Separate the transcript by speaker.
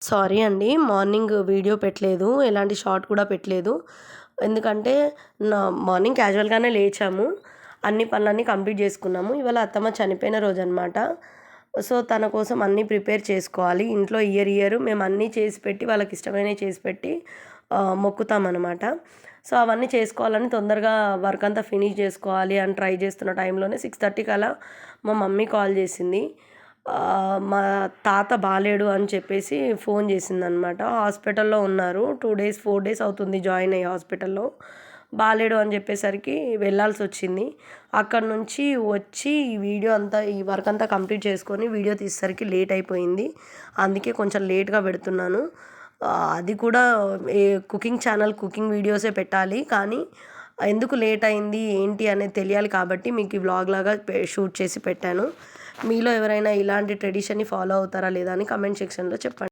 Speaker 1: Sorry అండి. Morning video పెట్టలేదు. ఎలాంటి షార్ట్ కూడా పెట్టలేదు. ఎందుకంటే మార్నింగ్ క్యాజువల్‌గానే లేచాము. అన్ని పనులన్నీ కంప్లీట్ చేసుకున్నాము. ఇవాళ అత్తమ్మ చనిపోయిన రోజనమాట. సో, తన కోసం అన్నీ ప్రిపేర్ చేసుకోవాలి. ఇంట్లో ఇయర్ మేము అన్నీ చేసి పెట్టి వాళ్ళకిష్టమైనవి చేసి పెట్టి మొక్కుతామనమాట. సో, అవన్నీ చేసుకోవాలని తొందరగా వర్క్ అంతా ఫినిష్ చేసుకోవాలి అని ట్రై చేస్తున్న టైంలోనే 6:30 కల్లా మా మమ్మీ కాల్ చేసింది. మా తాత బాలేడు అని చెప్పేసి ఫోన్ చేసిందనమాట. హాస్పిటల్‌లో ఉన్నారు. 2 డేస్, 4 డేస్ అవుతుంది జాయిన్ అయ్యి హాస్పిటల్‌లో. బాలేడు అని చెప్పేసరికి వెళ్ళాల్సొచ్చింది. అక్కడి నుంచి వచ్చి ఈ వర్క్ అంతా కంప్లీట్ చేసుకొని వీడియో తీసేసరికి లేట్ అయిపోయింది. అందుకే కొంచెం లేట్‌గా పెడుతున్నాను. అది కూడా కుకింగ్ ఛానల్ కుకింగ్ వీడియోసే పెట్టాలి. కానీ ఎందుకు లేట్ అయింది, ఏంటి అనేది తెలియాలి కాబట్టి మీకు ఈ వ్లాగ్ లాగా షూట్ చేసి పెట్టాను. మీలో ఎవరైనా ఇలాంటి ట్రెడిషన్‌ని ఫాలో అవుతారా లేదా అని కామెంట్ సెక్షన్‌లో చెప్పండి.